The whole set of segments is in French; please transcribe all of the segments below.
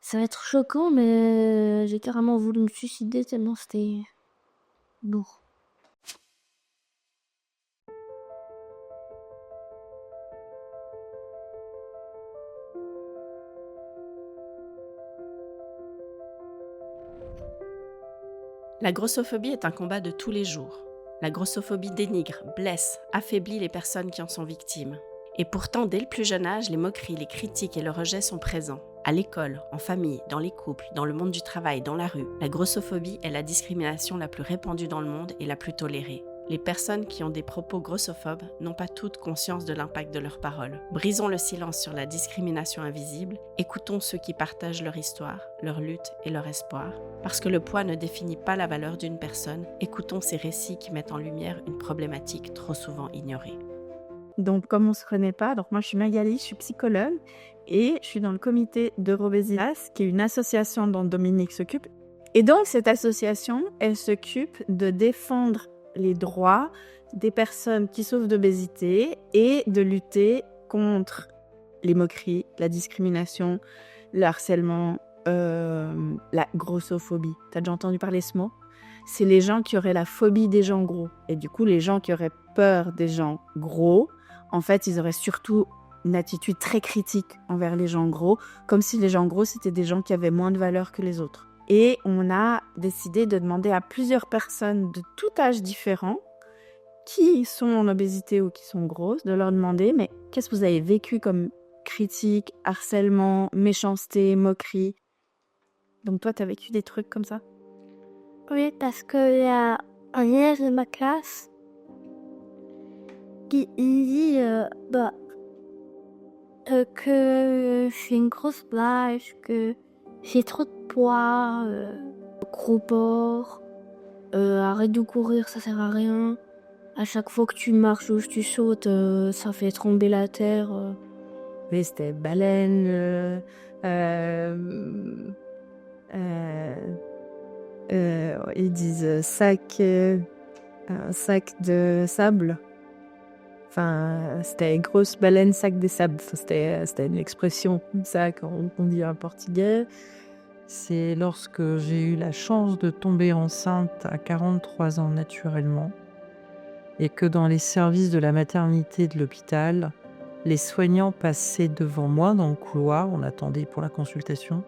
Ça va être choquant, mais j'ai carrément voulu me suicider tellement c'était lourd. La grossophobie est un combat de tous les jours. La grossophobie dénigre, blesse, affaiblit les personnes qui en sont victimes. Et pourtant, dès le plus jeune âge, les moqueries, les critiques et le rejet sont présents. À l'école, en famille, dans les couples, dans le monde du travail, dans la rue, la grossophobie est la discrimination la plus répandue dans le monde et la plus tolérée. Les personnes qui ont des propos grossophobes n'ont pas toutes conscience de l'impact de leurs paroles. Brisons le silence sur la discrimination invisible, écoutons ceux qui partagent leur histoire, leur lutte et leur espoir. Parce que le poids ne définit pas la valeur d'une personne, écoutons ces récits qui mettent en lumière une problématique trop souvent ignorée. Donc, comme on se connaît pas, donc moi je suis Magali, je suis psychologue et je suis dans le comité d'Eurobesitas, qui est une association dont Dominique s'occupe. Et donc, cette association, elle s'occupe de défendre les droits des personnes qui souffrent d'obésité et de lutter contre les moqueries, la discrimination, le harcèlement, la grossophobie. T'as déjà entendu parler de ce mot? C'est les gens qui auraient la phobie des gens gros. Et du coup, les gens qui auraient peur des gens gros, en fait, ils auraient surtout une attitude très critique envers les gens gros, comme si les gens gros, c'était des gens qui avaient moins de valeur que les autres. Et on a décidé de demander à plusieurs personnes de tout âge différent, qui sont en obésité ou qui sont grosses, de leur demander, mais qu'est-ce que vous avez vécu comme critique, harcèlement, méchanceté, moquerie? Donc toi, t'as vécu des trucs comme ça? Oui, parce qu'il y a un élève de ma classe qui il dit que je suis une grosse vache, que j'ai trop de poids, gros porc, arrête de courir, ça sert à rien. À chaque fois que tu marches ou que tu sautes, ça fait trembler la terre. Oui, c'était baleine, ils disent sac, un sac de sable. Enfin, c'était grosse baleine, sac de sable. Enfin, c'était une expression comme ça qu'on dit en portugais. C'est lorsque j'ai eu la chance de tomber enceinte à 43 ans naturellement et que dans les services de la maternité de l'hôpital, les soignants passaient devant moi dans le couloir, on attendait pour la consultation,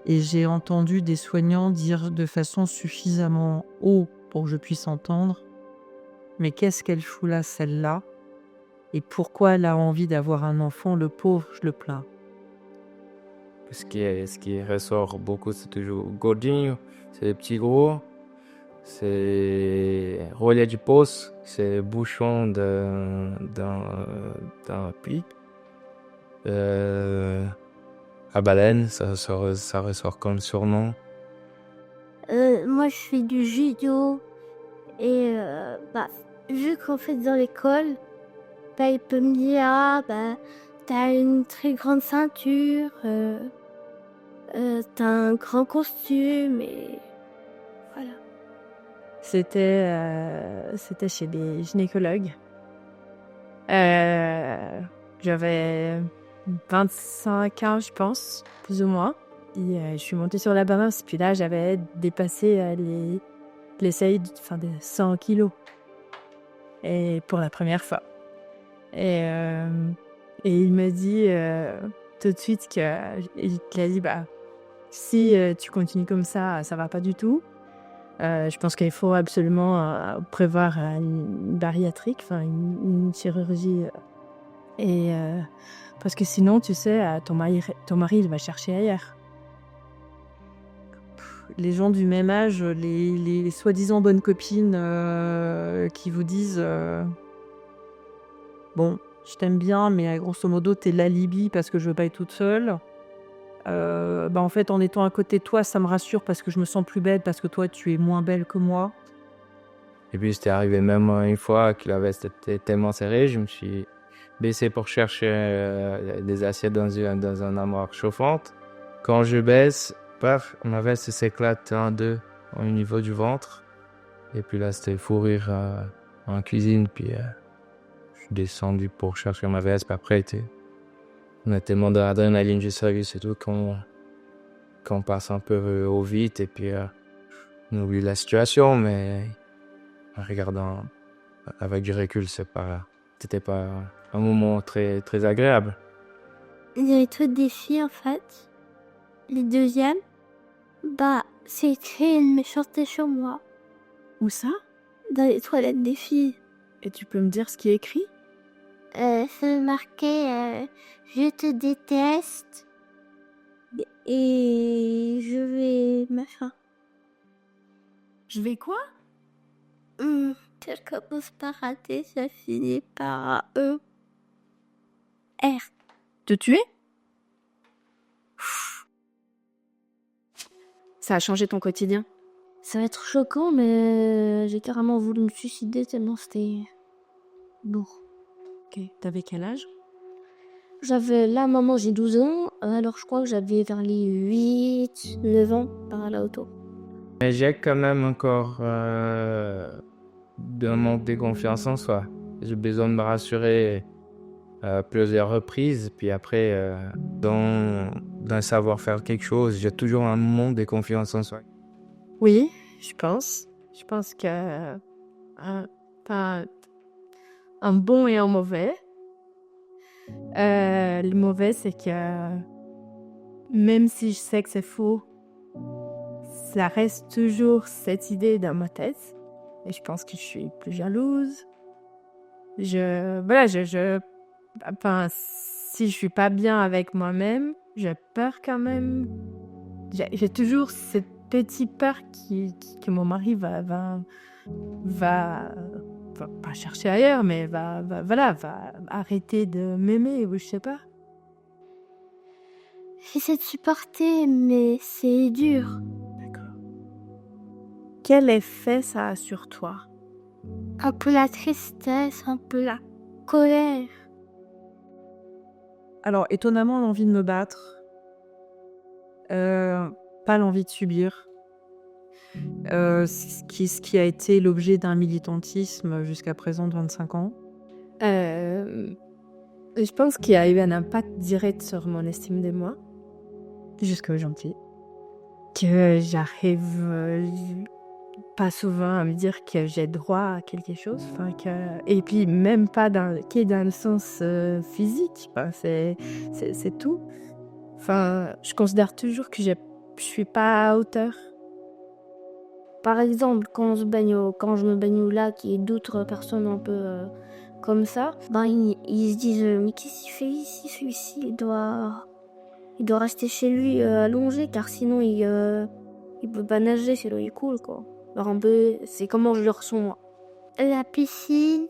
et j'ai entendu des soignants dire de façon suffisamment haut pour que je puisse entendre: «Mais qu'est-ce qu'elle fout là, celle-là? Et pourquoi elle a envie d'avoir un enfant, le pauvre, je le plains.» Ce qui ressort beaucoup, c'est toujours gordinho, c'est les petits gros, c'est relais de poste, c'est le bouchon d'un puits. À baleine, ça ressort comme surnom. Moi, je fais du judo et vu qu'en fait dans l'école, il peut me dire t'as une très grande ceinture, t'as un grand costume et voilà. C'était chez des gynécologues. J'avais 25 ans, je pense, plus ou moins. Et je suis montée sur la balance, puis là, j'avais dépassé les seuils de 100 kilos. Et pour la première fois. Et il me dit tout de suite qu'il a dit, si tu continues comme ça va pas du tout. Je pense qu'il faut absolument prévoir une bariatrique, une chirurgie. Et parce que sinon, tu sais, ton mari il va chercher ailleurs. Les gens du même âge, les soi-disant bonnes copines qui vous disent bon, je t'aime bien, mais grosso modo, t'es l'alibi parce que je veux pas être toute seule. En fait, en étant à côté de toi, ça me rassure parce que je me sens plus belle, parce que toi, tu es moins belle que moi. Et puis c'était arrivé même une fois que la veste était tellement serrée, je me suis baissé pour chercher des assiettes dans un armoire chauffante. Quand je baisse, paf, ma veste s'éclate en deux au niveau du ventre. Et puis là, c'était fou rire en cuisine. Puis je suis descendu pour chercher ma veste. Puis après, on a tellement d'adrénaline du service et tout qu'on qu'on passe un peu au vite et puis on oublie la situation, mais en regardant avec du recul, c'était pas un moment très, très agréable. Il y avait trop de défis en fait. Le deuxième, c'est écrit une méchanceté sur moi. Où ça? Dans les toilettes des filles. Et tu peux me dire ce qui est écrit? C'est marqué je te déteste et je vais machin. Je vais quoi? Ça commence par rater, ça finit par R. Te tuer? Ça a changé ton quotidien? Ça va être choquant, mais j'ai carrément voulu me suicider tellement c'était lourd. Ok. T'avais quel âge? Là, maman, j'ai 12 ans, alors je crois que j'avais vers les 8, 9 ans, par là autour. Mais j'ai quand même encore un manque de confiance en soi. J'ai besoin de me rassurer à plusieurs reprises, puis après, dans savoir faire quelque chose, j'ai toujours un manque de confiance en soi. Oui, je pense. Je pense que pas un bon et un mauvais. Le mauvais, c'est que même si je sais que c'est faux, ça reste toujours cette idée dans ma tête. Et je pense que je suis plus jalouse. Enfin, si je suis pas bien avec moi-même, j'ai peur quand même. J'ai toujours cette petite peur que mon mari va pas chercher ailleurs, mais va arrêter de m'aimer ou je sais pas. J'essaie de supporter, mais c'est dur. D'accord. Quel effet ça a sur toi? Un peu la tristesse, un peu la colère. Alors, étonnamment, l'envie de me battre. Pas l'envie de subir. Ce qui a été l'objet d'un militantisme jusqu'à présent de 25 ans. Je pense qu'il y a eu un impact direct sur mon estime de moi, jusqu'à aujourd'hui. Que j'arrive pas souvent à me dire que j'ai droit à quelque chose. Et puis même pas dans le sens physique. C'est tout. Je considère toujours que je suis pas à hauteur. Par exemple, quand je me baigne au lac et d'autres personnes un peu comme ça, ils se disent mais qu'est-ce qu'il fait ici celui-ci, il doit rester chez lui allongé car sinon il peut pas nager, sinon il coule quoi. Alors un peu, c'est comment je le ressens moi. La piscine,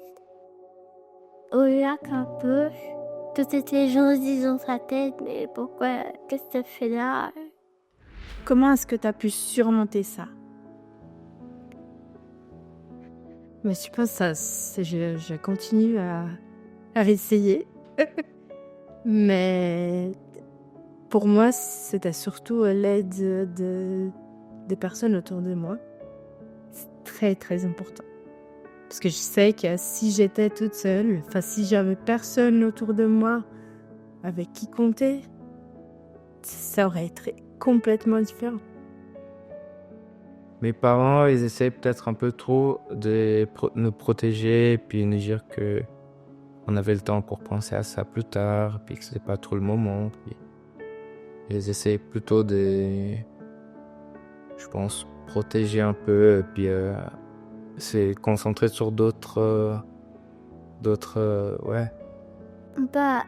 au lac un peu, peut-être les gens se disent dans sa tête mais pourquoi, qu'est-ce que tu fais là? Comment est-ce que tu as pu surmonter ça? Mais je pense que je continue à essayer. Mais pour moi, c'était surtout l'aide des personnes autour de moi. C'est très, très important. Parce que je sais que si j'étais toute seule, si j'avais personne autour de moi avec qui compter, ça aurait été complètement différent. Mes parents, ils essaient peut-être un peu trop de nous protéger, puis nous dire que on avait le temps pour penser à ça plus tard, puis que c'est pas trop le moment. Puis ils essaient plutôt de, je pense, protéger un peu, puis se concentrer sur d'autres, ouais.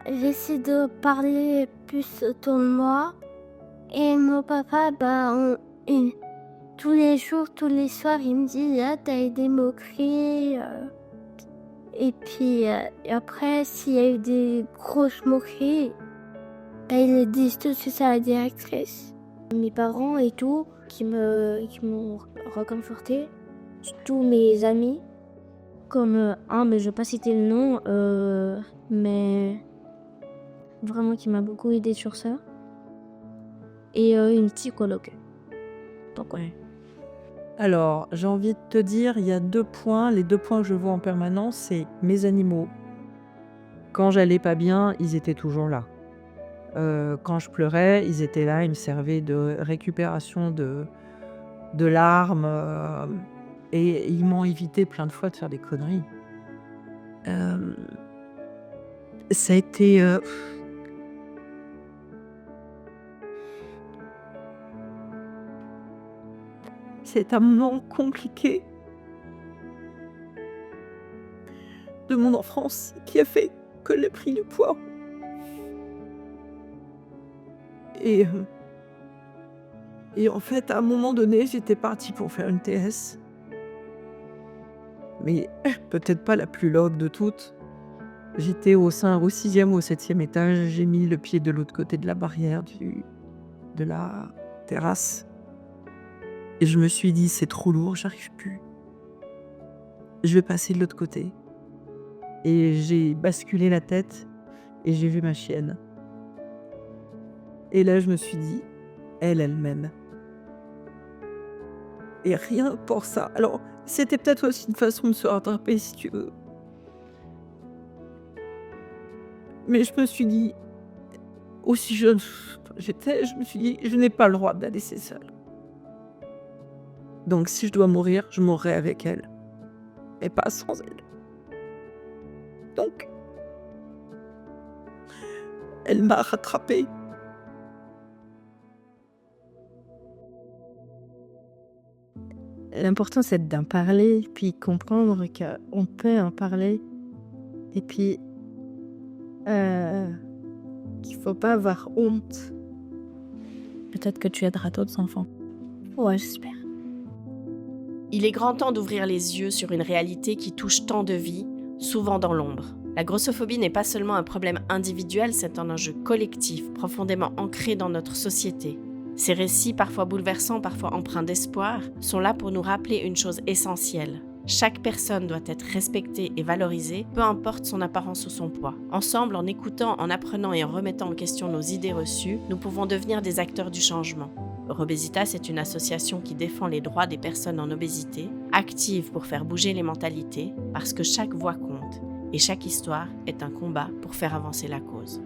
J'essaie de parler plus autour de moi. Et mon papa, tous les jours, tous les soirs, il me dit ah, t'as eu des moqueries. Et puis après, s'il y a eu des grosses moqueries, ils le disent tout de suite à la directrice. Mes parents et tout, qui m'ont réconforté. Tous mes amis, comme mais je vais pas citer le nom, mais vraiment qui m'a beaucoup aidé sur ça. Et une psychologue. Donc ouais. Alors, j'ai envie de te dire, il y a 2 points. Les 2 points que je vois en permanence, c'est mes animaux. Quand j'allais pas bien, ils étaient toujours là. Quand je pleurais, ils étaient là, ils me servaient de récupération de larmes, et ils m'ont évité plein de fois de faire des conneries. Hem, Ça a été, c'est un moment compliqué de mon enfance qui a fait que j'ai pris du poids et en fait, à un moment donné, j'étais partie pour faire une TS, mais peut-être pas la plus lourde de toutes. J'étais au 6e ou au 7e étage, j'ai mis le pied de l'autre côté de la barrière de la terrasse et je me suis dit: «C'est trop lourd, j'arrive plus. Je vais passer de l'autre côté» et j'ai basculé la tête et j'ai vu ma chienne et là, je me suis dit: Elle m'aime» et rien pour ça. Alors, c'était peut-être aussi une façon de se rattraper si tu veux. Mais je me suis dit, aussi jeune j'étais, je me suis dit: «Je n'ai pas le droit de la laisser seule. Donc si je dois mourir, je mourrai avec elle et pas sans elle». Donc elle m'a rattrapée. L'important, c'est d'en parler, puis comprendre qu'on peut en parler et puis qu'il faut pas avoir honte. Peut-être que tu aideras d'autres enfants. Ouais, j'espère. Il est grand temps d'ouvrir les yeux sur une réalité qui touche tant de vies, souvent dans l'ombre. La grossophobie n'est pas seulement un problème individuel, c'est un enjeu collectif, profondément ancré dans notre société. Ces récits, parfois bouleversants, parfois empreints d'espoir, sont là pour nous rappeler une chose essentielle. Chaque personne doit être respectée et valorisée, peu importe son apparence ou son poids. Ensemble, en écoutant, en apprenant et en remettant en question nos idées reçues, nous pouvons devenir des acteurs du changement. Robesitas est une association qui défend les droits des personnes en obésité, active pour faire bouger les mentalités, parce que chaque voix compte et chaque histoire est un combat pour faire avancer la cause.